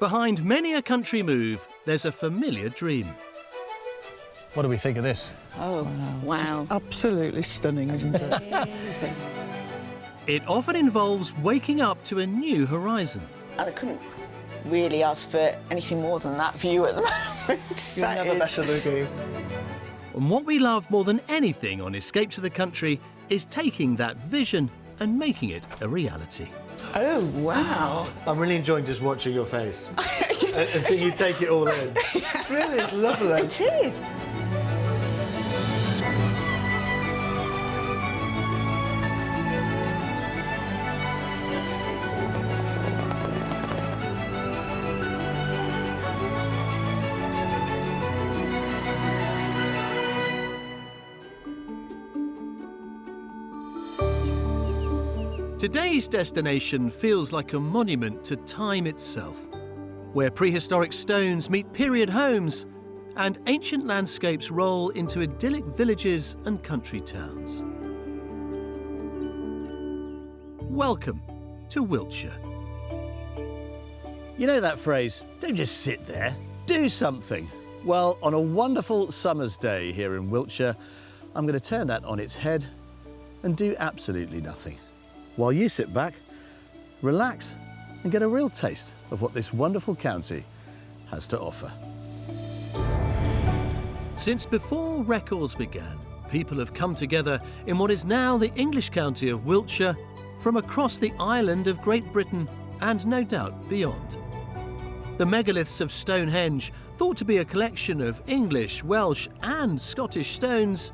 Behind many a country move, there's a familiar dream. What do we think of this? Oh, wow. Absolutely stunning, isn't it? Amazing. It often involves waking up to a new horizon. And I couldn't really ask for anything more than that view at the moment. You're never better looking. And what we love more than anything on Escape to the Country is taking that vision and making it a reality. Oh, wow. I'm really enjoying just watching your face and seeing you take it all in. Really, it's lovely. It is. Today's destination feels like a monument to time itself, where prehistoric stones meet period homes and ancient landscapes roll into idyllic villages and country towns. Welcome to Wiltshire. You know that phrase, don't just sit there, do something. Well, on a wonderful summer's day here in Wiltshire, I'm going to turn that on its head and do absolutely nothing, while you sit back, relax and get a real taste of what this wonderful county has to offer. Since before records began, people have come together in what is now the English county of Wiltshire from across the island of Great Britain and no doubt beyond. The megaliths of Stonehenge, thought to be a collection of English, Welsh and Scottish stones,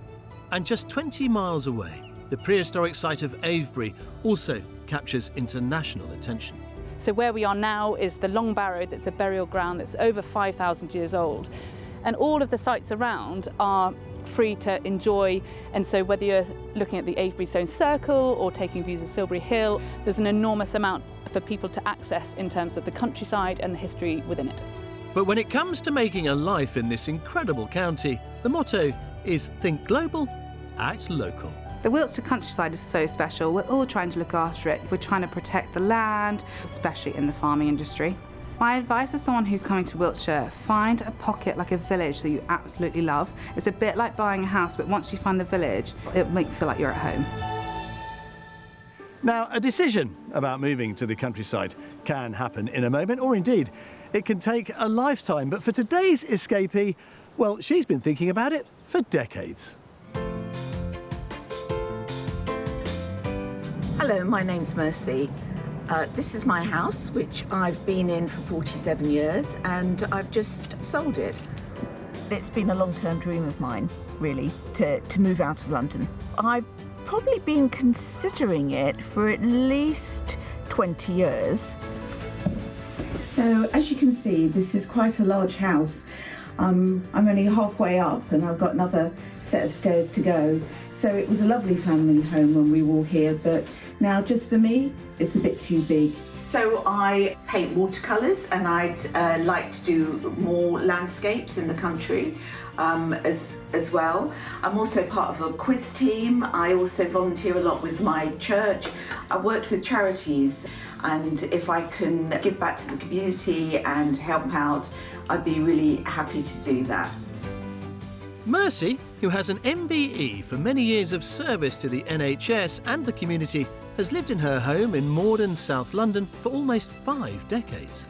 and just 20 miles away, the prehistoric site of Avebury also captures international attention. So where we are now is the Long Barrow, that's a burial ground that's over 5,000 years old. And all of the sites around are free to enjoy. And so whether you're looking at the Avebury Stone Circle or taking views of Silbury Hill, there's an enormous amount for people to access in terms of the countryside and the history within it. But when it comes to making a life in this incredible county, the motto is think global, act local. The Wiltshire countryside is so special. We're all trying to look after it. We're trying to protect the land, especially in the farming industry. My advice to someone who's coming to Wiltshire, find a pocket like a village that you absolutely love. It's a bit like buying a house, but once you find the village, it'll make you feel like you're at home. Now, a decision about moving to the countryside can happen in a moment, or indeed, it can take a lifetime. But for today's escapee, well, she's been thinking about it for decades. Hello, my name's Mercy. This is my house, which I've been in for 47 years, and I've just sold it. It's been a long-term dream of mine, really, to move out of London. I've probably been considering it for at least 20 years. So, as you can see, this is quite a large house. I'm only halfway up, and I've got another set of stairs to go. So it was a lovely family home when we were here, but now just for me, it's a bit too big. So I paint watercolours, and I'd like to do more landscapes in the country as well. I'm also part of a quiz team. I also volunteer a lot with my church. I've worked with charities, and if I can give back to the community and help out, I'd be really happy to do that. Mercy, who has an MBE for many years of service to the NHS and the community, has lived in her home in Morden, South London for almost 5 decades.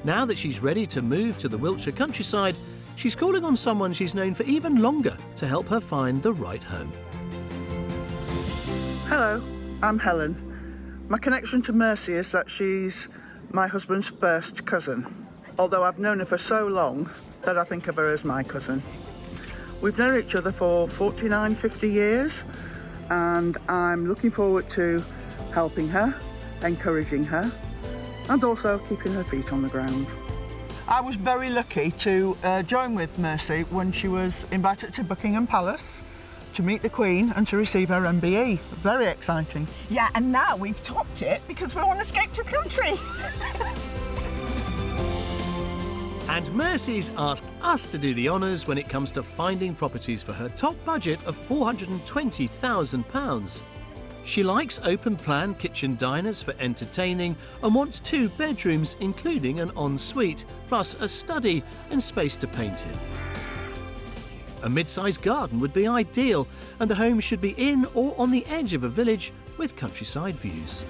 Now that she's ready to move to the Wiltshire countryside, she's calling on someone she's known for even longer to help her find the right home. Hello, I'm Helen. My connection to Mercy is that she's my husband's first cousin, although I've known her for so long that I think of her as my cousin. We've known each other for 49, 50 years, and I'm looking forward to helping her, encouraging her, and also keeping her feet on the ground. I was very lucky to join with Mercy when she was invited to Buckingham Palace to meet the Queen and to receive her MBE. Very exciting. Yeah, and now we've topped it because we're on Escape to the Country. And Mercy's asked us to do the honours when it comes to finding properties for her top budget of £420,000. She likes open-plan kitchen diners for entertaining and wants 2 bedrooms, including an ensuite, plus a study and space to paint in. A mid-sized garden would be ideal, and the home should be in or on the edge of a village with countryside views.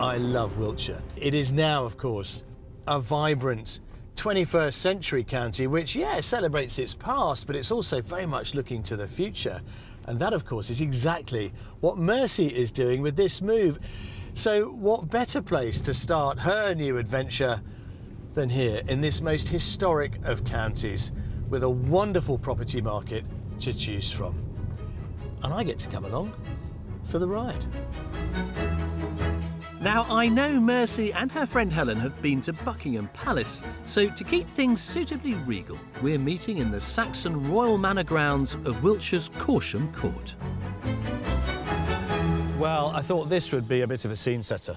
I love Wiltshire. It is now, of course, a vibrant 21st century county which, yeah, celebrates its past, but it's also very much looking to the future. And that, of course, is exactly what Mercy is doing with this move. So what better place to start her new adventure than here in this most historic of counties, with a wonderful property market to choose from. And I get to come along for the ride. Now, I know Mercy and her friend Helen have been to Buckingham Palace, so to keep things suitably regal, we're meeting in the Saxon Royal Manor grounds of Wiltshire's Corsham Court. Well, I thought this would be a bit of a scene setter.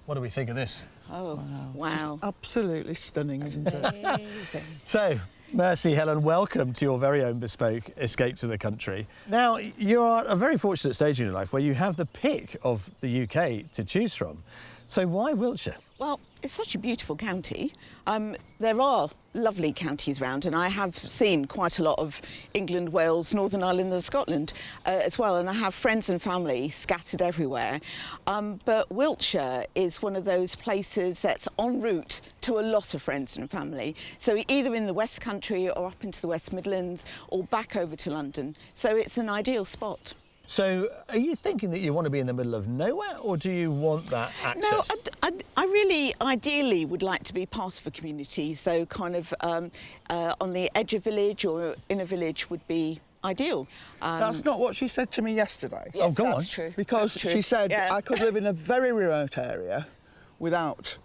What do we think of this? Oh, wow. Absolutely stunning, isn't it? Amazing. So, Mercy, Helen, welcome to your very own bespoke escape to the country. Now, you are at a very fortunate stage in your life where you have the pick of the UK to choose from. So why Wiltshire? Well, it's such a beautiful county. There are lovely counties around, and I have seen quite a lot of England, Wales, Northern Ireland and Scotland as well, and I have friends and family scattered everywhere. But Wiltshire is one of those places that's en route to a lot of friends and family. So either in the West Country or up into the West Midlands or back over to London. So it's an ideal spot. So, are you thinking that you want to be in the middle of nowhere, or do you want that access? No, I really, ideally, would like to be part of a community. So, kind of on the edge of village or in a village would be ideal. That's not what she said to me yesterday. Yes, Oh, go that's on. true. Because That's true. she said Yeah. I could live in a very remote area without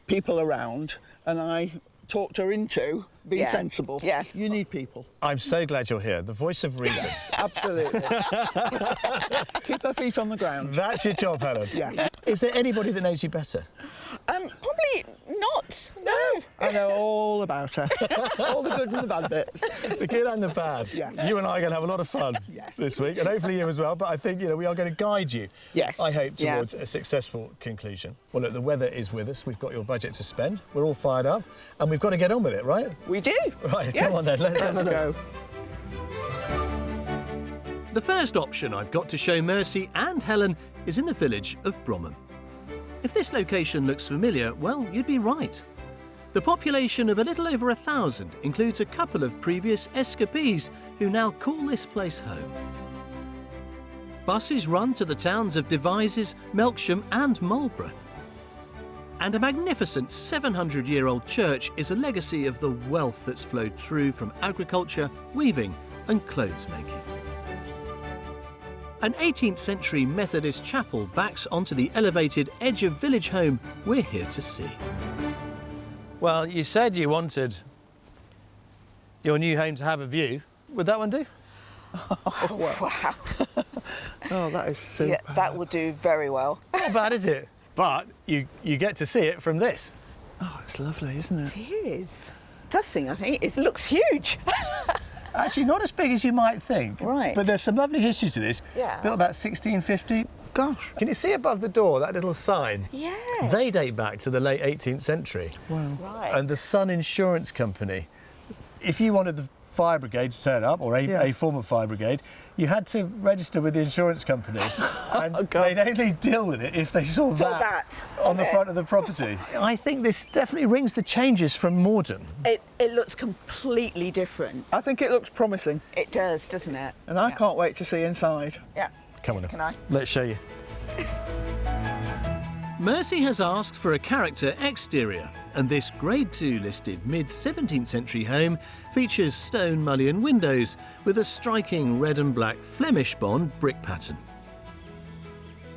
people around, and I talked her into being Yeah. sensible. Yeah. You need people. I'm so glad you're here. The voice of reason. Absolutely. Keep her feet on the ground. That's your job, Helen. Yes. Is there anybody that knows you better? Probably not. No. I know all about her. All the good and the bad bits. The good and the bad. Yes. You and I are going to have a lot of fun Yes. this week, and hopefully you as well. But I think, we are going to guide you, Yes. I hope, Yeah. towards a successful conclusion. Well, look, the weather is with us. We've got your budget to spend. We're all fired up, and we've got to get on with it, right? We do. Right, Yes. come on then. Let's Let's go. The first option I've got to show Mercy and Helen is in the village of Bromham. If this location looks familiar, well, you'd be right. The population of a little over 1,000 includes a couple of previous escapees who now call this place home. Buses run to the towns of Devizes, Melksham and Marlborough. And a magnificent 700-year-old church is a legacy of the wealth that's flowed through from agriculture, weaving and clothes making. An 18th century Methodist chapel backs onto the elevated edge of village home we're here to see. Well, you said you wanted your new home to have a view. Would that one do? Wow. Oh, that is super. Yeah, that will do very well. Not bad, is it? But you get to see it from this. Oh, it's lovely, isn't it? It is. First thing I think, it looks huge. Actually, not as big as you might think. Right. But there's some lovely history to this. Yeah. Built about 1650. Gosh. Can you see above the door that little sign? Yeah. They date back to the late 18th century. Wow. Right. And the Sun Insurance Company, if you wanted the fire brigade to turn up, or a former fire brigade, you had to register with the insurance company. And they'd only deal with it if they saw that on the front of the property. I think this definitely rings the changes from modern. It looks completely different. I think it looks promising, It does, doesn't it? and I can't wait to see inside. Yeah. Come on, Can I? let's show you. Mercy has asked for a character exterior, and this Grade 2 listed mid-17th century home features stone mullion windows with a striking red and black Flemish bond brick pattern.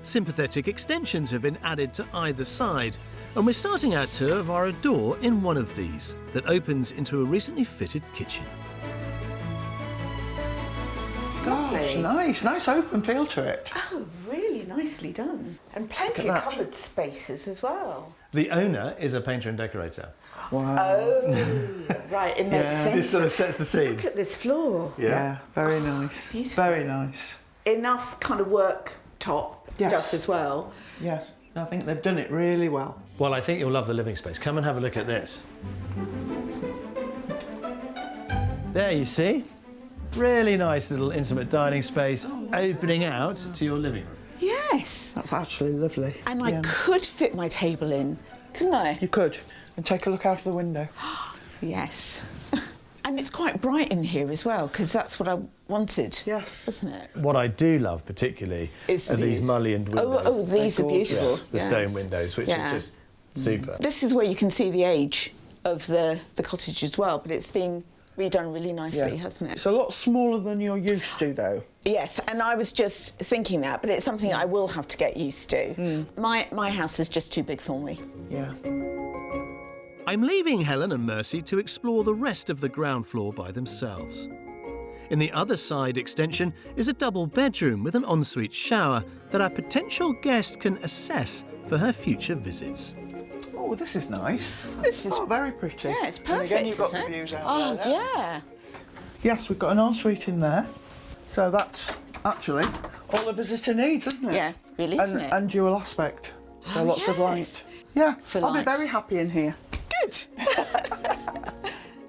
Sympathetic extensions have been added to either side, and we're starting our tour via a door in one of these that opens into a recently fitted kitchen. Gosh, nice open feel to it. Oh, really nicely done. And plenty of cupboard spaces as well. The owner is a painter and decorator. Wow. Oh, right, it makes sense. This sort of sets the scene. Look at this floor. Yeah, very nice. Beautiful. Very nice. enough kind of worktop stuff as well. Yes, I think they've done it really well. Well, I think you'll love the living space. Come and have a look at this. There, you see? Really nice little intimate dining space opening out to your living room. Yes. That's actually lovely. And I could fit my table in, couldn't I? You could. And take a look out of the window. Yes. And it's quite bright in here as well, because that's what I wanted. Yes. Isn't it? What I do love particularly are these mullioned windows. Oh, these are beautiful. The stone windows, which are just super. This is where you can see the age of the cottage as well, but it's been redone really nicely, hasn't it? It's a lot smaller than you're used to, though. Yes, and I was just thinking that, but it's something I will have to get used to. My house is just too big for me. Yeah. I'm leaving Helen and Mercy to explore the rest of the ground floor by themselves. In the other side extension is a double bedroom with an ensuite shower that our potential guest can assess for her future visits. Oh, this is nice. This is very pretty. Yeah, it's perfect. And again, you've got isn't the it? views out there. Yeah. Yes, we've got an ensuite in there. So that's actually all a visitor needs, isn't it? Yeah, really, isn't it? And dual aspect. So lots of light. yes. Yeah, For I'll light. be very happy in here. Good.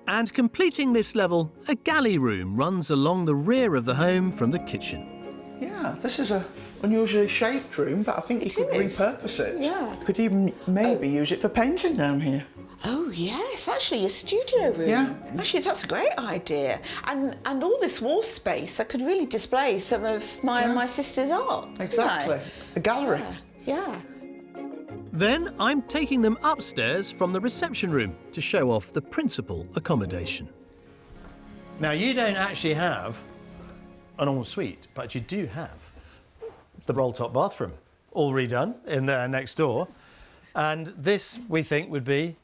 And completing this level, a galley room runs along the rear of the home from the kitchen. Yeah, this is a unusually shaped room, but I think you could repurpose it. Yeah. You could even maybe use it for painting down here. Oh yes, actually a studio room. Yeah. Actually, that's a great idea. And all this wall space, I could really display some of my sister's art. Exactly. A gallery. Yeah. Then I'm taking them upstairs from the reception room to show off the principal accommodation. Now, you don't actually have an ensuite, but you do have the roll-top bathroom, all redone in there next door. And this, we think, would be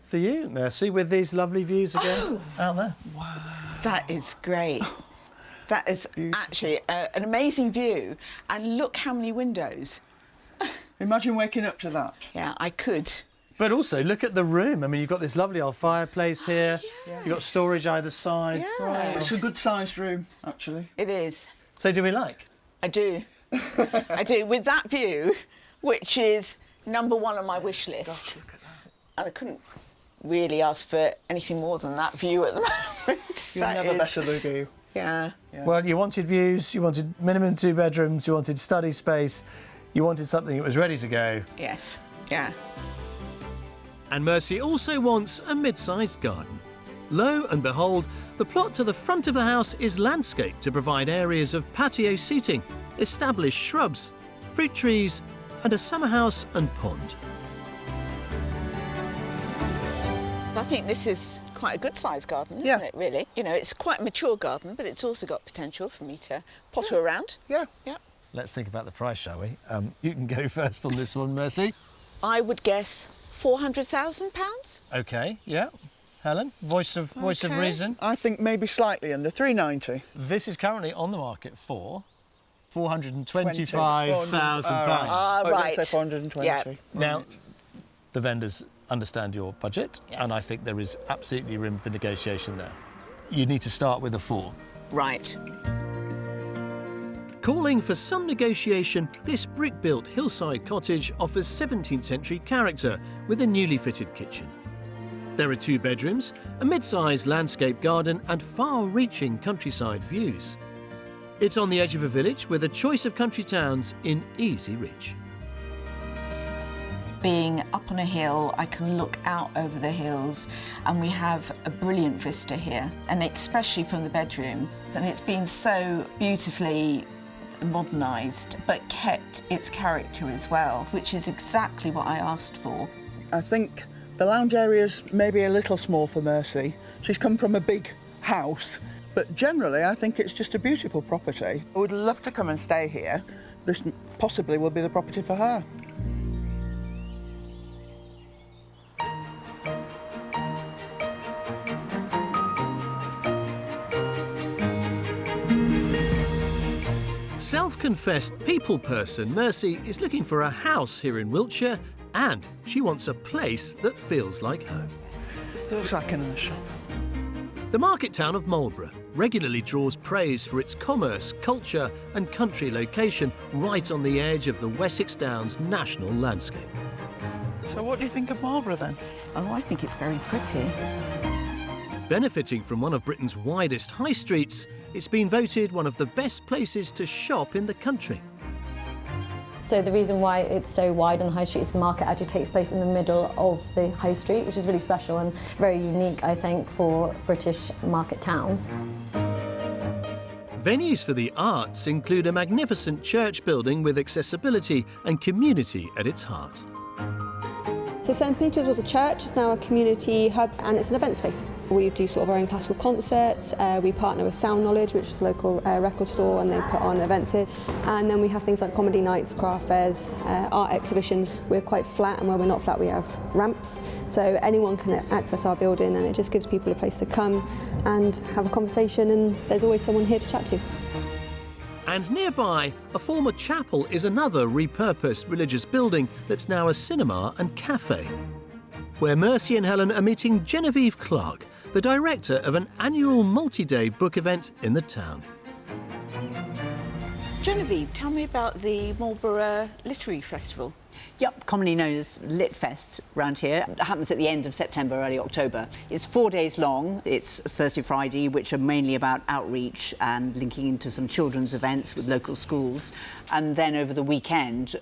for you, Mercy, with these lovely views again out there. Wow. That is great. That is actually an amazing view. And look how many windows. Imagine waking up to that. Yeah, I could. But also, look at the room. I mean, you've got this lovely old fireplace here. You've got storage either side. Yeah. Right. It's a good sized room, actually. It is. So do we like? I do. I do. With that view, which is number one on my wish list. Gosh, look at that. And I couldn't really ask for anything more than that view at the moment. You'll never better the view. Yeah. Well, you wanted views, you wanted minimum 2 bedrooms, you wanted study space, you wanted something that was ready to go. Yes. Yeah. And Mercy also wants a mid-sized garden. Lo and behold, the plot to the front of the house is landscaped to provide areas of patio seating, established shrubs, fruit trees, and a summer house and pond. I think this is quite a good sized garden, isn't it, really? You know, it's quite a mature garden, but it's also got potential for me to potter around. Yeah. Yeah. Let's think about the price, shall we? You can go first on this one, Mercy. I would guess £400,000. OK, yeah. Helen, voice of reason. I think maybe slightly under, 390. This is currently on the market for £425,000. Ah, Oh, right. let's say 420. Yeah. Now, the vendors understand your budget, and I think there is absolutely room for negotiation there. You need to start with a 4. Right. Calling for some negotiation, this brick-built hillside cottage offers 17th century character with a newly fitted kitchen. There are 2 bedrooms, a mid-sized landscape garden and far-reaching countryside views. It's on the edge of a village with a choice of country towns in easy reach. Being up on a hill, I can look out over the hills and we have a brilliant vista here, and especially from the bedroom. And it's been so beautifully modernised but kept its character as well, which is exactly what I asked for. I think the lounge area's maybe a little small for Mercy. She's come from a big house, but generally I think it's just a beautiful property. I would love to come and stay here. This possibly will be the property for her. Self-confessed people person Mercy is looking for a house here in Wiltshire, and she wants a place that feels like home. Looks like a nice shop. The market town of Marlborough regularly draws praise for its commerce, culture and country location right on the edge of the Wessex Downs national landscape. So what do you think of Marlborough then? Oh, I think it's very pretty. Benefiting from one of Britain's widest high streets, it's been voted one of the best places to shop in the country. So the reason why it's so wide on the high street is the market actually takes place in the middle of the high street, which is really special and very unique, I think, for British market towns. Venues for the arts include a magnificent church building with accessibility and community at its heart. So St Peter's was a church, it's now a community hub and it's an event space. We do sort of our own classical concerts, we partner with Sound Knowledge, which is a local record store, and they put on events here. And then we have things like comedy nights, craft fairs, art exhibitions. We're quite flat, and where we're not flat we have ramps. So anyone can access our building, and it just gives people a place to come and have a conversation, and there's always someone here to chat to. And nearby, a former chapel is another repurposed religious building that's now a cinema and cafe, where Mercy and Helen are meeting Genevieve Clark, the director of an annual multi-day book event in the town. Genevieve, tell me about the Marlborough Literary Festival. Yep, commonly known as Litfest round here. It happens at the end of September, early October. It's 4 days long. It's Thursday, Friday, which are mainly about outreach and linking into some children's events with local schools. And then over the weekend,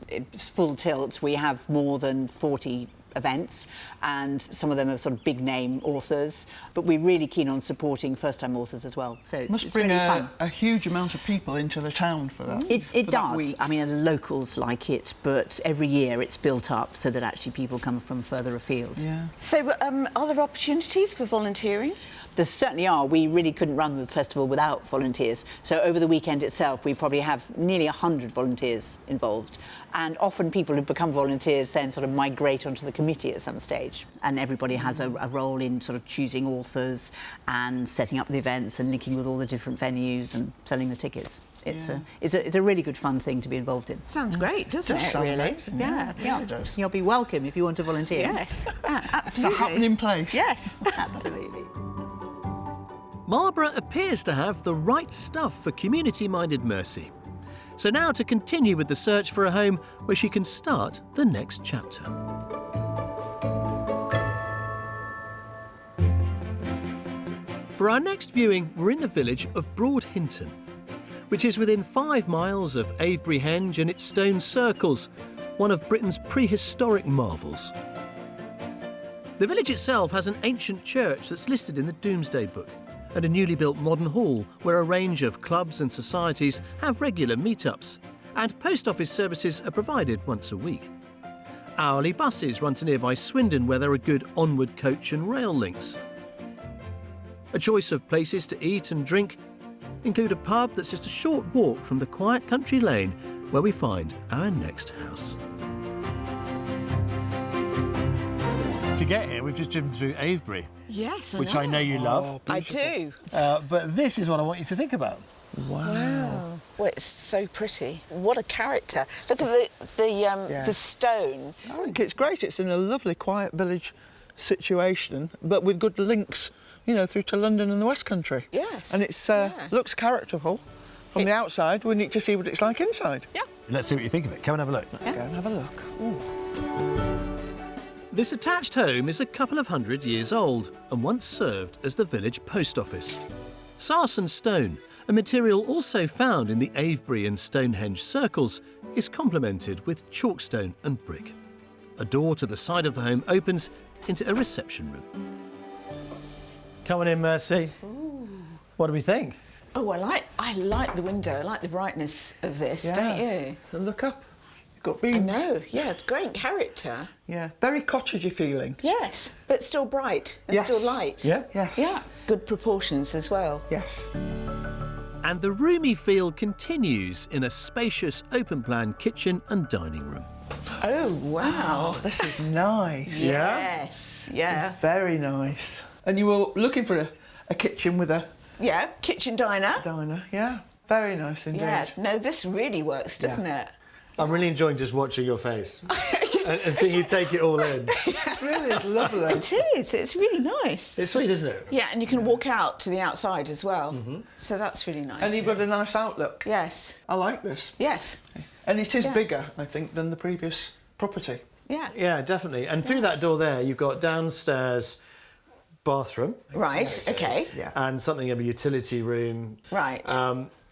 it's full tilt. We have more than 40 events, and some of them are sort of big name authors, but we're really keen on supporting first time authors as well. So it's bring really fun. a huge amount of people into the town for that. It does. I mean, the locals like it, but every year it's built up so that actually people come from further afield. Yeah. So are there opportunities for volunteering? There certainly are. We really couldn't run the festival without volunteers. So over the weekend itself, we probably have nearly 100 volunteers involved. And often people who become volunteers then sort of migrate onto the committee at some stage. And everybody has a role in sort of choosing authors and setting up the events and linking with all the different venues and selling the tickets. It's a really good fun thing to be involved in. Sounds great, doesn't it, really? Yeah. You'll be welcome if you want to volunteer. Yes, absolutely. It's a happening place. Yes. Absolutely. Marlborough appears to have the right stuff for community-minded Mercy. So now to continue with the search for a home where she can start the next chapter. For our next viewing, we're in the village of Broadhinton, which is within 5 miles of Avebury Henge and its stone circles, one of Britain's prehistoric marvels. The village itself has an ancient church that's listed in the Domesday Book, and a newly built modern hall where a range of clubs and societies have regular meetups, and post office services are provided once a week. Hourly buses run to nearby Swindon where there are good onward coach and rail links. A choice of places to eat and drink include a pub that's just a short walk from the quiet country lane where we find our next house. To get here, we've just driven through Avebury. Yes, I which know. I know you love. I do. But this is what I want you to think about. Wow. Well, it's so pretty. What a character. Look at the stone. I think it's great. It's in a lovely, quiet village situation, but with good links, you know, through to London and the West Country. Yes. And it's looks characterful from the outside. We need to see what it's like inside. Yeah. Let's see what you think of it. Come and have a look. Let's go and have a look. Ooh. This attached home is a couple of 100 years old and once served as the village post office. Sarsen stone, a material also found in the Avebury and Stonehenge circles, is complemented with chalkstone and brick. A door to the side of the home opens into a reception room. Come on in, Mercy. Ooh. What do we think? Oh, I like the window. I like the brightness of this, don't you? So look up. Got beams. I know, yeah, it's great character. Yeah, very cottagey feeling. Yes, but still bright and Yes. still light. Yeah? Yes. Yeah, good proportions as well. Yes. And the roomy feel continues in a spacious open-plan kitchen and dining room. Oh, wow. Oh, this is nice. Yes, yeah. Very nice. And you were looking for a kitchen with a Yeah, kitchen diner. diner. Yeah, very nice indeed. Yeah, no, this really works, doesn't it? I'm really enjoying just watching your face and seeing you take it all in. Really, it's lovely. It is. It's really nice. It's sweet, isn't it? Yeah, and you can walk out to the outside as well. So that's really nice. And you've got a nice outlook. Yes. I like this. Yes. And it is bigger, I think, than the previous property. Yeah. Yeah, definitely. And through that door there, you've got downstairs bathroom. Right, OK. Yeah. And something of a utility room. Right.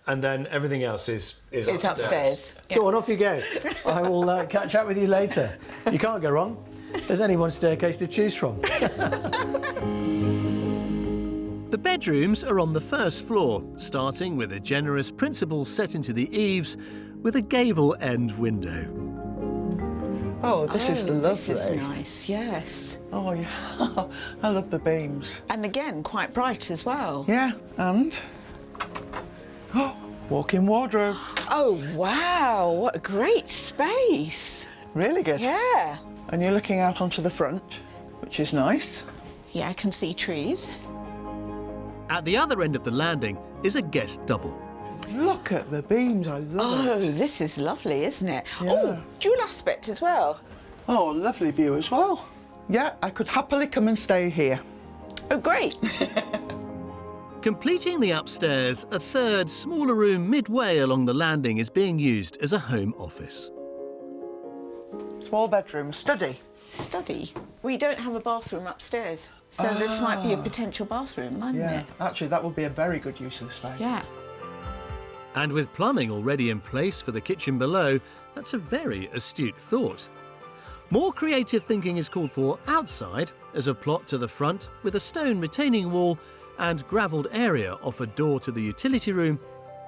And then everything else is It's upstairs. Yeah. Go on, off you go. I will catch up with you later. You can't go wrong. There's only one staircase to choose from. The bedrooms are on the first floor, starting with a generous principal set into the eaves with a gable end window. Oh, this is lovely. This is nice, yes. Oh, yeah. I love the beams. And again, quite bright as well. Yeah, and... Oh, walk-in wardrobe. Oh, wow, what a great space. Really good. Yeah. And you're looking out onto the front, which is nice. Yeah, I can see trees. At the other end of the landing is a guest double. Look at the beams, I love Oh, it. this is lovely, isn't it? Yeah. Oh, dual aspect as well. Oh, lovely view as well. Yeah, I could happily come and stay here. Oh, great. Completing the upstairs, a third, smaller room midway along the landing is being used as a home office. Small bedroom, study. Study. We don't have a bathroom upstairs, so this might be a potential bathroom, mightn't it? Actually, that would be a very good use of the space. Yeah. And with plumbing already in place for the kitchen below, that's a very astute thought. More creative thinking is called for outside, as a plot to the front with a stone retaining wall and gravelled area off a door to the utility room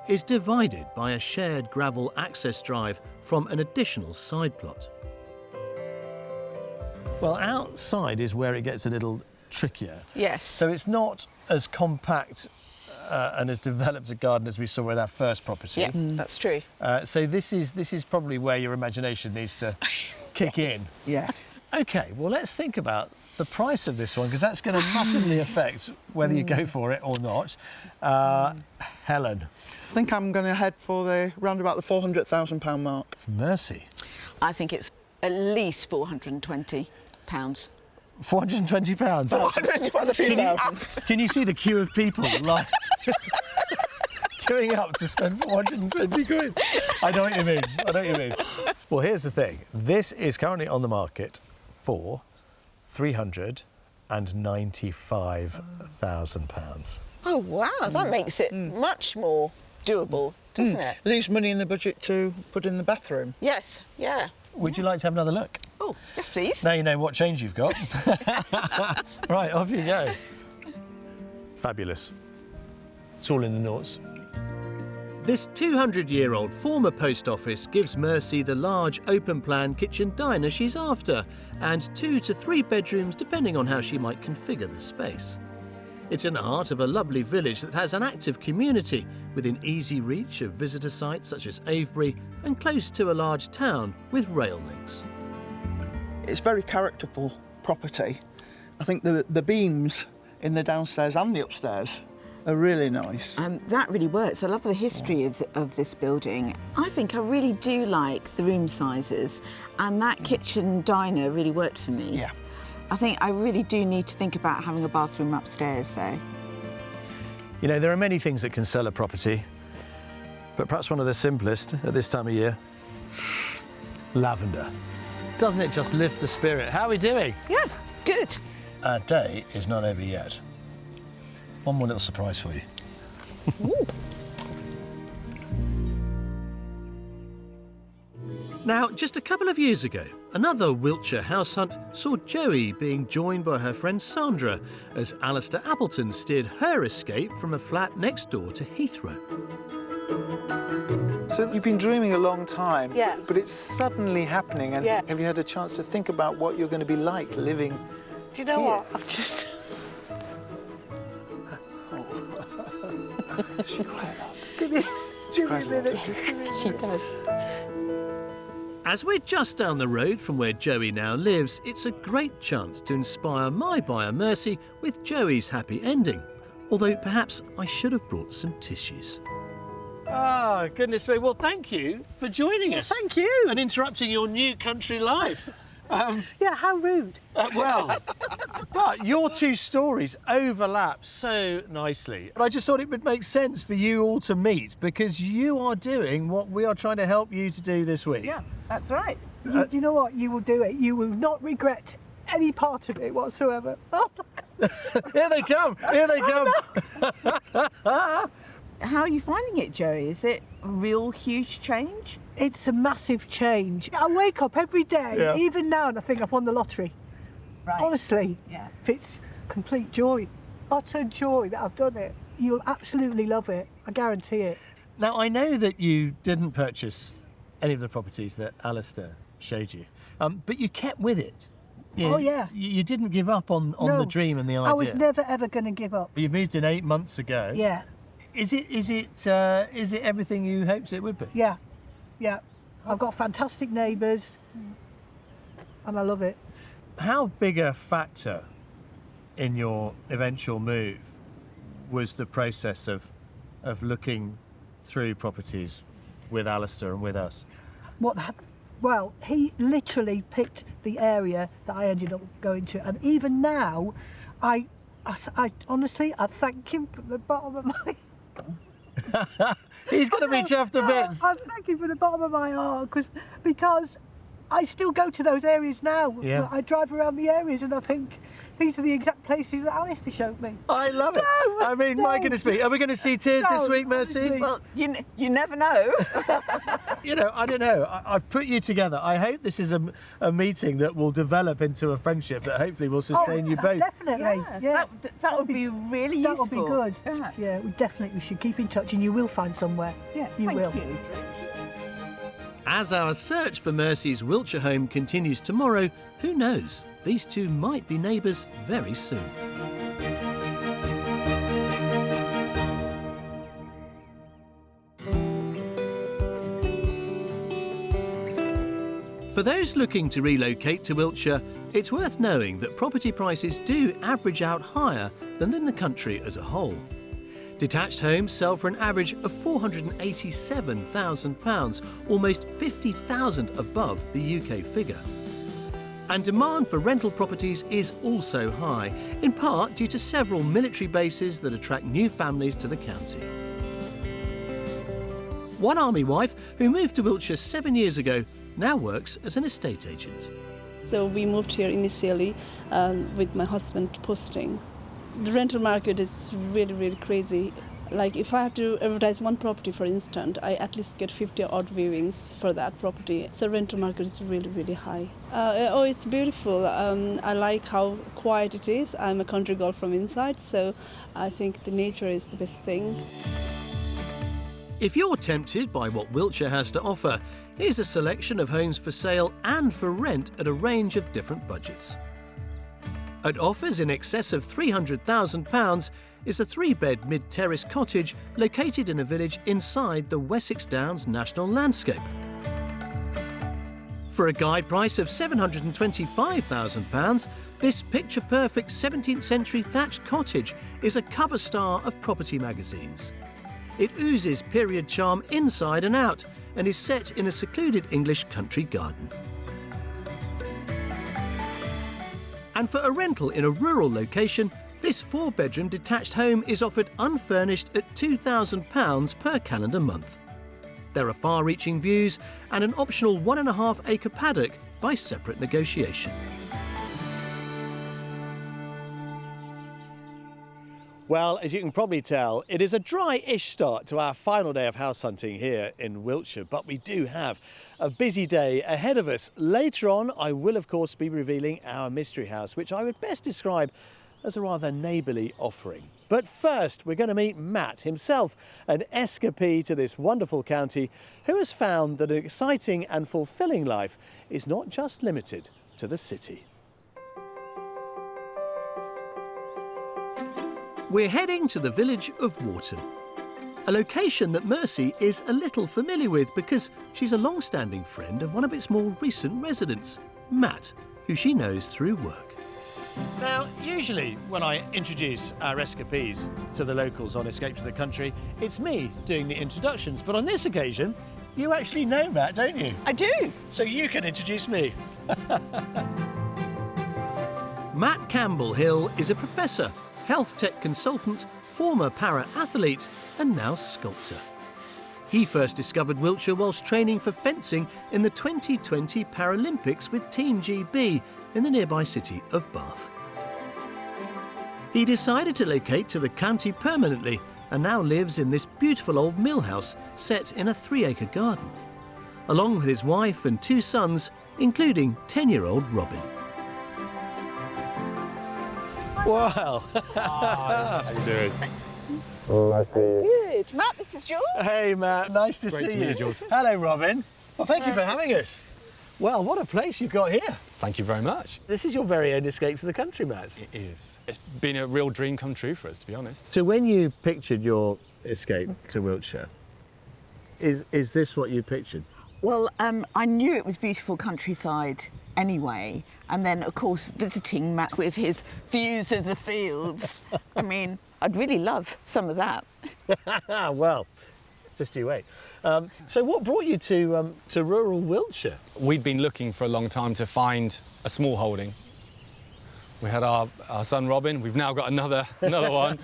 is divided by a shared gravel access drive from an additional side plot. Well, outside is where it gets a little trickier. Yes. So it's not as compact and as developed a garden as we saw with our first property. Yeah, that's true. So this is probably where your imagination needs to kick in. Yes. OK, well, let's think about the price of this one, because that's going to massively affect whether you go for it or not. Helen. I think I'm going to head for round about the £400,000 mark. Mercy. I think it's at least £420. £420? £420,000. Can you see the queue of people like queuing up to spend 420 quid? I know what you mean. I know what you mean. Well, here's the thing. This is currently on the market for £395,000. Oh, wow, that makes it much more doable, doesn't it? Leaves money in the budget to put in the bathroom. Yes, yeah. Would you like to have another look? Oh, yes, please. Now you know what change you've got. Right, off you go. Fabulous. It's all in the noughts. This 200-year-old former post office gives Mercy the large open-plan kitchen diner she's after, and 2 to 3 bedrooms depending on how she might configure the space. It's in the heart of a lovely village that has an active community, within easy reach of visitor sites such as Avebury and close to a large town with rail links. It's very characterful property. I think the beams in the downstairs and the upstairs are really nice. That really works. I love the history of this building. I think I really do like the room sizes, and that kitchen diner really worked for me. Yeah. I think I really do need to think about having a bathroom upstairs, though. You know, there are many things that can sell a property, but perhaps one of the simplest at this time of year, lavender. Doesn't it just lift the spirit? How are we doing? Yeah, good. Our day is not over yet. One more little surprise for you. Ooh. Now, just a couple of years ago, another Wiltshire house hunt saw Joey being joined by her friend Sandra as Alistair Appleton steered her escape from a flat next door to Heathrow. So you've been dreaming a long time, Yeah. but it's suddenly happening. And Yeah. have you had a chance to think about what you're going to be like living Do you know here? what? I've just... She cry a lot. Yes, She cries a lot. she does. As we're just down the road from where Joey now lives, it's a great chance to inspire my buyer Mercy with Joey's happy ending. Although perhaps I should have brought some tissues. Oh, goodness me. Well, thank you for joining us. Thank you. And interrupting your new country life. Yeah, how rude. Well, but your two stories overlap so nicely. And I just thought it would make sense for you all to meet because you are doing what we are trying to help you to do this week. Yeah, that's right. You know what? You will do it. You will not regret any part of it whatsoever. Here they come. Here they come. How are you finding it, Joey? Is it a real huge change? It's a massive change. I wake up every day, even now, and I think I've won the lottery. Right. Honestly, it's complete joy, utter joy that I've done it. You'll absolutely love it. I guarantee it. Now, I know that you didn't purchase any of the properties that Alistair showed you, but you kept with it. Oh, yeah. You didn't give up on No, the dream and the idea. I was never, ever going to give up. You moved in 8 months ago. Yeah. Is it everything you hoped it would be? Yeah. Yeah. I've got fantastic neighbours and I love it. How big a factor in your eventual move was the process of looking through properties with Alistair and with us? Well, he literally picked the area that I ended up going to, and even now, I honestly, I thank him from the bottom of my. He's going to be chuffed to bits. I thank him from the bottom of my heart because I still go to those areas now. Yeah. I drive around the areas and I think these are the exact places that Alistair showed me. I love it. I mean, my goodness me. Are we going to see tears this week, Mercy? Honestly. Well, you never know. You know, I don't know. I've put you together. I hope this is a meeting that will develop into a friendship that hopefully will sustain you both. Definitely. Yeah. That would be really useful. That would be good. Yeah, we should keep in touch and you will find somewhere. Yeah, you will. Thank you. As our search for Mercy's Wiltshire home continues tomorrow, who knows? These two might be neighbours very soon. For those looking to relocate to Wiltshire, it's worth knowing that property prices do average out higher than in the country as a whole. Detached homes sell for an average of £487,000, almost £50,000 above the UK figure. And demand for rental properties is also high, in part due to several military bases that attract new families to the county. One army wife who moved to Wiltshire 7 years ago now works as an estate agent. So we moved here initially with my husband posting. The rental market is really, really crazy. Like if I have to advertise one property, for instance, I at least get 50 odd viewings for that property. So rental market is really, really high. It's beautiful. I like how quiet it is. I'm a country girl from inside, so I think the nature is the best thing. If you're tempted by what Wiltshire has to offer, here's a selection of homes for sale and for rent at a range of different budgets. At offers in excess of £300,000 is a 3-bed mid-terrace cottage located in a village inside the Wessex Downs National Landscape. For a guide price of £725,000, this picture-perfect 17th century thatched cottage is a cover star of property magazines. It oozes period charm inside and out and is set in a secluded English country garden. And for a rental in a rural location, this 4-bedroom detached home is offered unfurnished at £2,000 per calendar month. There are far-reaching views and an optional 1.5-acre paddock by separate negotiation. Well, as you can probably tell, it is a dry-ish start to our final day of house hunting here in Wiltshire, but we do have a busy day ahead of us. Later on, I will, of course, be revealing our mystery house, which I would best describe as a rather neighbourly offering. But first, we're going to meet Matt himself, an escapee to this wonderful county, who has found that an exciting and fulfilling life is not just limited to the city. We're heading to the village of Wharton, a location that Mercy is a little familiar with because she's a long-standing friend of one of its more recent residents, Matt, who she knows through work. Now, usually when I introduce our escapees to the locals on Escape to the Country, it's me doing the introductions. But on this occasion, you actually know Matt, don't you? I do. So you can introduce me. Matt Campbell-Hill is a professor, health tech consultant, former para-athlete and now sculptor. He first discovered Wiltshire whilst training for fencing in the 2020 Paralympics with Team GB in the nearby city of Bath. He decided to locate to the county permanently and now lives in this beautiful old mill house set in a 3-acre garden, along with his wife and 2 sons, including 10-year-old Robin. Wow. How you doing? Nice to meet you. Good. Matt, this is Jules. Hey, Matt. Nice to see you. Jules. Hello, Robin. Well, thank you for having us. Well, what a place you've got here. Thank you very much. This is your very own Escape to the Country, Matt. It is. It's been a real dream come true for us, to be honest. So when you pictured your escape to Wiltshire, is this what you pictured? Well, I knew it was beautiful countryside anyway, and then, of course, visiting Matt with his views of the fields. I mean, I'd really love some of that. Well, just you wait. So what brought you to rural Wiltshire? We'd been looking for a long time to find a small holding. We had our son Robin. We've now got another one.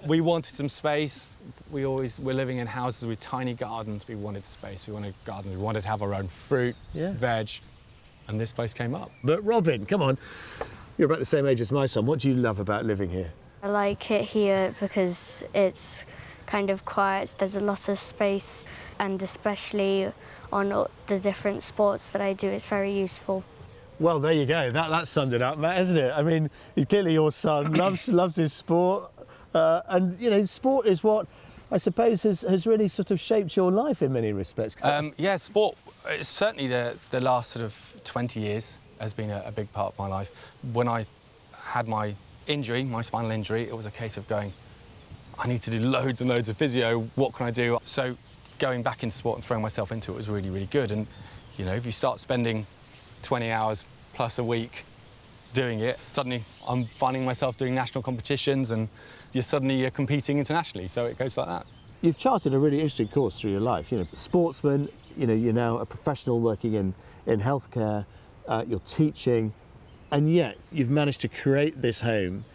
We wanted some space. We're living in houses with tiny gardens. We wanted space. We wanted gardens. We wanted to have our own fruit, veg, and this place came up. But Robin, come on. You're about the same age as my son. What do you love about living here? I like it here because it's kind of quiet. There's a lot of space, and especially on the different sports that I do, it's very useful. Well, there you go. That summed it up, Matt, isn't it? I mean, clearly your son loves his sport, and you know, sport is what I suppose has really sort of shaped your life in many respects. Yeah, sport. It's certainly the last sort of 20 years has been a big part of my life. When I had my injury, my spinal injury, it was a case of going, I need to do loads and loads of physio. What can I do? So going back into sport and throwing myself into it was really, really good. And you know, if you start spending 20 hours plus a week doing it, suddenly I'm finding myself doing national competitions, and you're competing internationally, so it goes like that. You've charted a really interesting course through your life. You know, sportsman, you know, you're now a professional working in healthcare, you're teaching, and yet you've managed to create this home,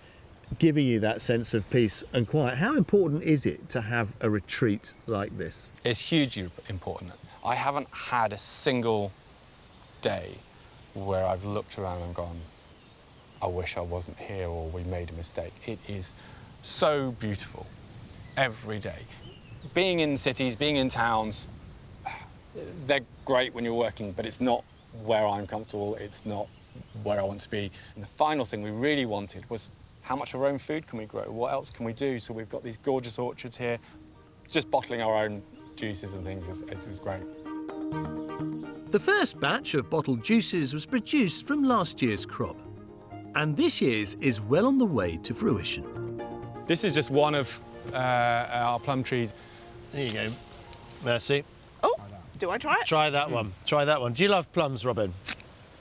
giving you that sense of peace and quiet. How important is it to have a retreat like this? It's hugely important. I haven't had a single day where I've looked around and gone, I wish I wasn't here, or we made a mistake. It is so beautiful every day. Being in cities, being in towns, they're great when you're working, but it's not where I'm comfortable, it's not where I want to be. And the final thing we really wanted was, how much of our own food can we grow? What else can we do? So we've got these gorgeous orchards here. Just bottling our own juices and things is great. The first batch of bottled juices was produced from last year's crop, and this year's is well on the way to fruition. This is just one of our plum trees. There you go, Mercy. Oh, do I try it? Try that one. Try that one. Do you love plums, Robin?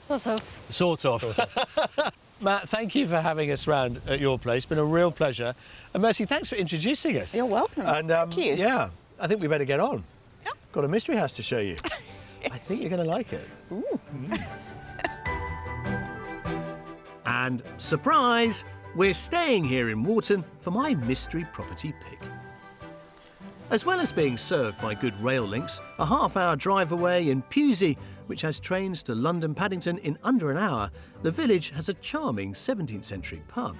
Sort of. Sort of. Matt, thank you for having us round at your place. It's been a real pleasure. And Mercy, thanks for introducing us. You're welcome. And, thank you. Yeah, I think we better get on. Yeah. Got a mystery house to show you. I think you're going to like it. Ooh. And surprise, we're staying here in Wharton for my mystery property pick. As well as being served by good rail links, a half-hour drive away in Pewsey, which has trains to London Paddington in under an hour, the village has a charming 17th century pub.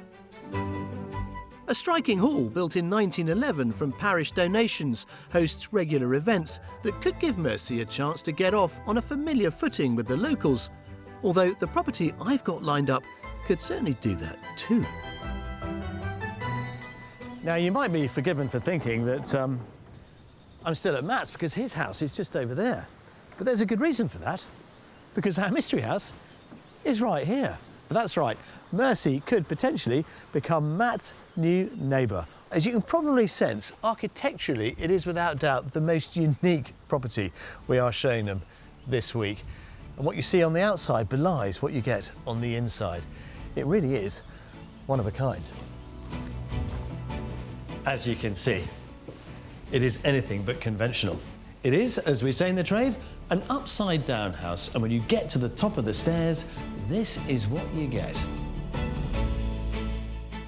A striking hall built in 1911 from parish donations hosts regular events that could give Mercy a chance to get off on a familiar footing with the locals, although the property I've got lined up could certainly do that too. Now, you might be forgiven for thinking that I'm still at Matt's because his house is just over there. But there's a good reason for that, because our mystery house is right here. That's right, Mercy could potentially become Matt's new neighbour. As you can probably sense, architecturally, it is without doubt the most unique property we are showing them this week. And what you see on the outside belies what you get on the inside. It really is one of a kind. As you can see, it is anything but conventional. It is, as we say in the trade, an upside-down house, and when you get to the top of the stairs, this is what you get.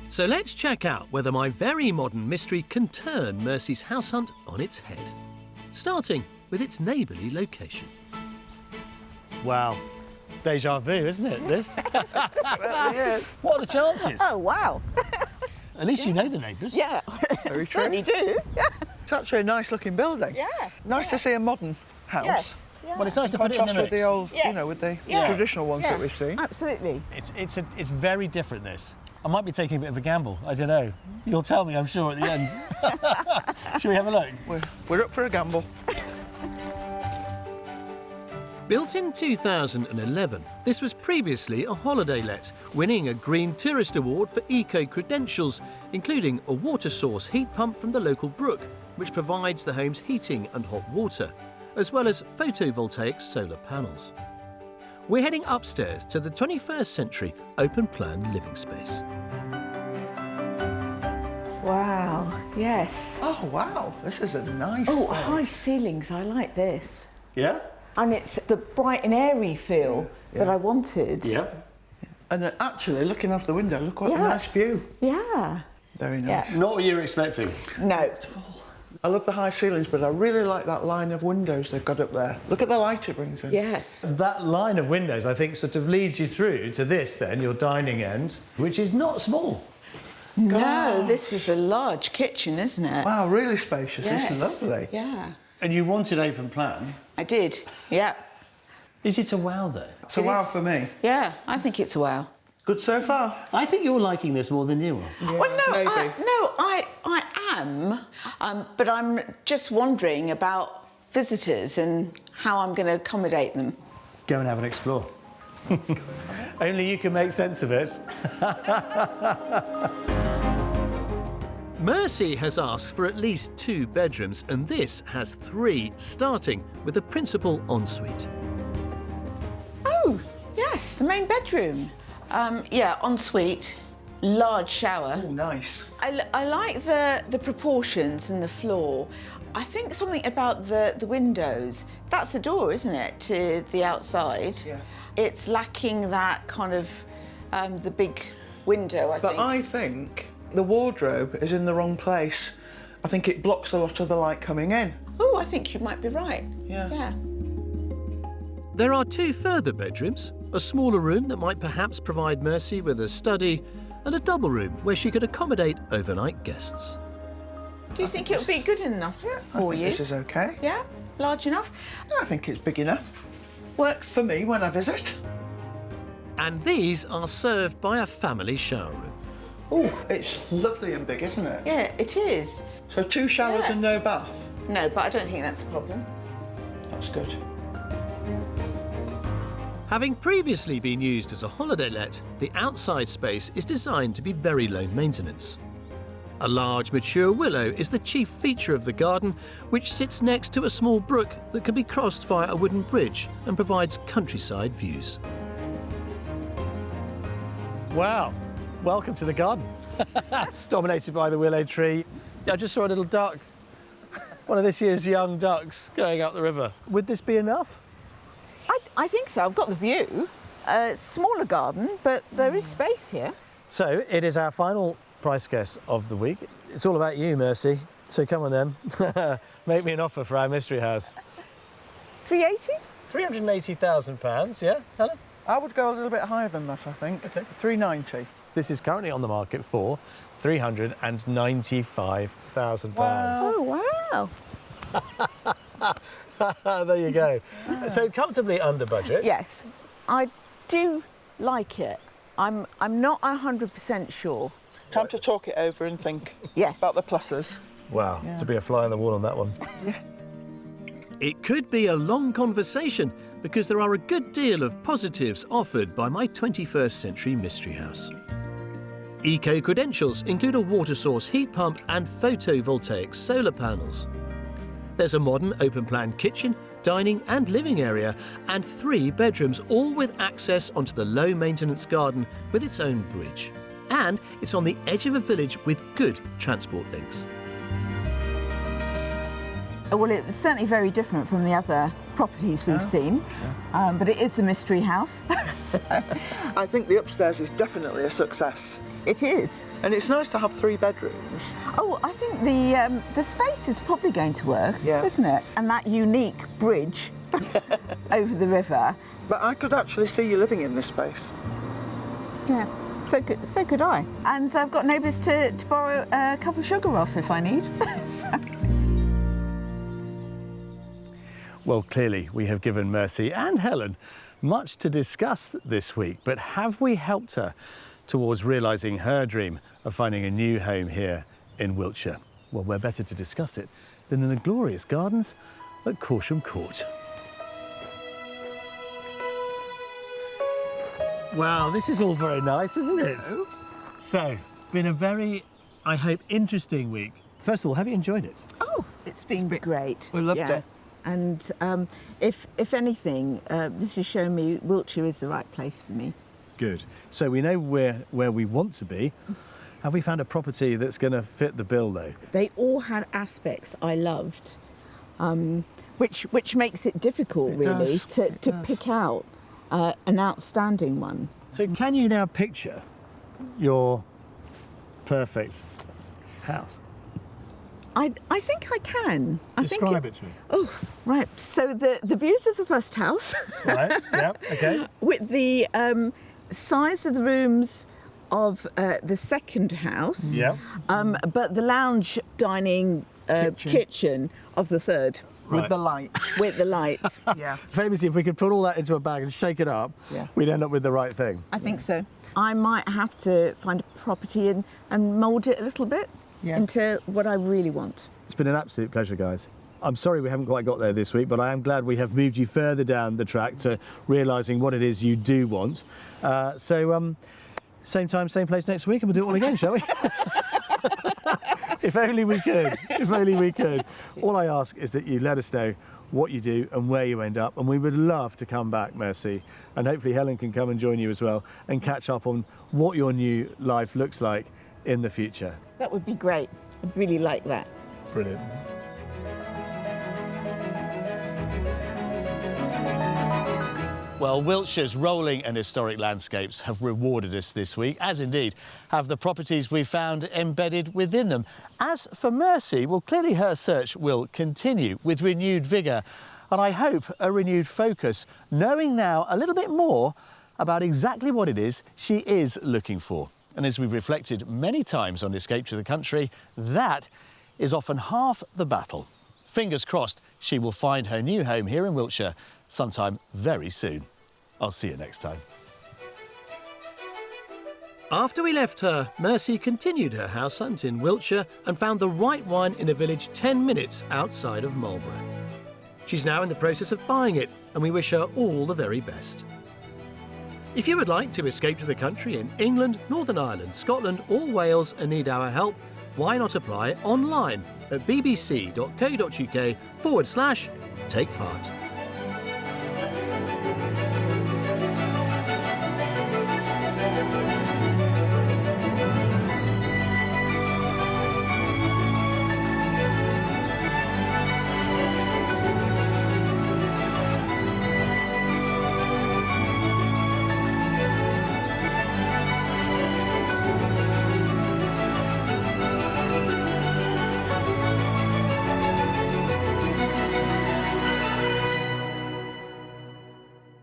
So let's check out whether my very modern mystery can turn Mercy's house hunt on its head, starting with its neighbourly location. Wow. Deja vu, isn't it, this? Yes. What are the chances? Oh, wow. At least you know the neighbours. Yeah, Very true. certainly do. It's actually a nice looking building. Yeah. Nice to see a modern house. Yes. Yeah. Well, it's nice to put it in Contrast the with the mix. old, Yes. you know, with the Yeah. traditional ones Yeah. that we've seen. Absolutely. It's very different, this. I might be taking a bit of a gamble. I don't know. You'll tell me, I'm sure, at the end. Shall we have a look? We're up for a gamble. Built in 2011, this was previously a holiday let, winning a Green Tourist Award for eco-credentials, including a water source heat pump from the local brook, which provides the home's heating and hot water, as well as photovoltaic solar panels. We're heading upstairs to the 21st century open-plan living space. Wow, yes. Oh, wow. This is a nice Oh, space. high ceilings, I like this. Yeah? And it's the bright and airy feel that I wanted. Yeah. And then actually, looking out the window, look what a nice view. Yeah. Very nice. Not what you were expecting. No. I love the high ceilings, but I really like that line of windows they've got up there. Look at the light it brings in. Yes. That line of windows, I think, sort of leads you through to this, then, your dining end, which is not small. No, this is a large kitchen, isn't it? Wow, really spacious. Yes. This is lovely. Yeah. And you wanted open plan. I did, yeah. Is it a wow, though? It's a wow for me. Yeah, I think it's a wow. Good so far. I think you're liking this more than you are. Yeah, Well, no, maybe. I am, but I'm just wondering about visitors and how I'm going to accommodate them. Go and have an explore. Only you can make sense of it. Mercy has asked for at least 2 bedrooms, and this has 3, starting with the principal ensuite. Oh, yes, the main bedroom. Yeah, ensuite, large shower. Oh, nice. I like the proportions and the floor. I think something about the windows. That's the door, isn't it, to the outside? Yeah. It's lacking that kind of the big window, I But think. I think the wardrobe is in the wrong place. I think it blocks a lot of the light coming in. Oh, I think you might be right. Yeah. Yeah. There are 2 further bedrooms, a smaller room that might perhaps provide Mercy with a study, and a double room where she could accommodate overnight guests. Do you think it would be good enough I for think you? this is okay. Yeah? Large enough? I think it's big enough Works. for me when I visit. And these are served by a family shower room. Oh, it's lovely and big, isn't it? Yeah, it is. So 2 showers Yeah. and no bath. No, but I don't think that's a problem. That's good. Having previously been used as a holiday let, the outside space is designed to be very low maintenance. A large mature willow is the chief feature of the garden, which sits next to a small brook that can be crossed via a wooden bridge and provides countryside views. Wow. Welcome to the garden. Dominated by the willow tree. I just saw a little duck. One of this year's young ducks going up the river. Would this be enough? I think so. I've got the view. Smaller garden, but there is space here. So it is our final price guess of the week. It's all about you, Mercy. So come on then. Make me an offer for our mystery house. 380? £380,000, yeah, Helen? I would go a little bit higher than that, I think. Okay. 390. This is currently on the market for £395,000. Oh, wow. There you go. So comfortably under budget. Yes, I do like it. I'm not 100% sure. Time to talk it over and think about the pluses. Wow, to be a fly on the wall on that one. It could be a long conversation because there are a good deal of positives offered by my 21st century mystery house. Eco-credentials include a water source heat pump and photovoltaic solar panels. There's a modern open-plan kitchen, dining and living area, and 3 bedrooms, all with access onto the low-maintenance garden with its own bridge. And it's on the edge of a village with good transport links. Well, it was certainly very different from the other properties we've seen, but it is a mystery house. So, I think the upstairs is definitely a success. it is. And it's nice to have 3 bedrooms. Oh, I think the space is probably going to work, isn't it? And that unique bridge over the river. But I could actually see you living in this space. Yeah, so could I. And I've got neighbours to borrow a cup of sugar off if I need. Well, clearly we have given Mercy and Helen much to discuss this week, but have we helped her towards realising her dream of finding a new home here in Wiltshire? Well, where better to discuss it than in the glorious gardens at Corsham Court. Wow, this is all very nice, isn't it? So, been a very, I hope, interesting week. First of all, have you enjoyed it? Oh, it's been great. We loved it. And if anything, this has shown me Wiltshire is the right place for me. Good. So we know where we want to be. Have we found a property that's going to fit the bill, though? They all had aspects I loved, which makes it difficult, really, to pick out an outstanding one. So can you now picture your perfect house? I think I can. Describe it to me. Oh, right. So the views of the first house. Right, yeah, okay. With the size of the rooms of the second house. Yeah. But the lounge dining kitchen of the third. With the light. With the light. Yeah. Famously, if we could put all that into a bag and shake it up, we'd end up with the right thing. I think so. I might have to find a property and mould it a little bit into what I really want. It's been an absolute pleasure, guys. I'm sorry we haven't quite got there this week, but I am glad we have moved you further down the track to realising what it is you do want. Same time, same place next week, and we'll do it all again, shall we? If only we could. If only we could. All I ask is that you let us know what you do and where you end up, and we would love to come back, Mercy, and hopefully Helen can come and join you as well and catch up on what your new life looks like in the future. That would be great. I'd really like that. Brilliant. Well, Wiltshire's rolling and historic landscapes have rewarded us this week, as indeed have the properties we found embedded within them. As for Mercy, well, clearly her search will continue with renewed vigour and I hope a renewed focus, knowing now a little bit more about exactly what it is she is looking for. And as we've reflected many times on Escape to the Country, that is often half the battle. Fingers crossed she will find her new home here in Wiltshire sometime very soon. I'll see you next time. After we left her, Mercy continued her house hunt in Wiltshire and found the right one in a village 10 minutes outside of Marlborough. She's now in the process of buying it, and we wish her all the very best. If you would like to escape to the country in England, Northern Ireland, Scotland or Wales and need our help, why not apply online at bbc.co.uk/take part.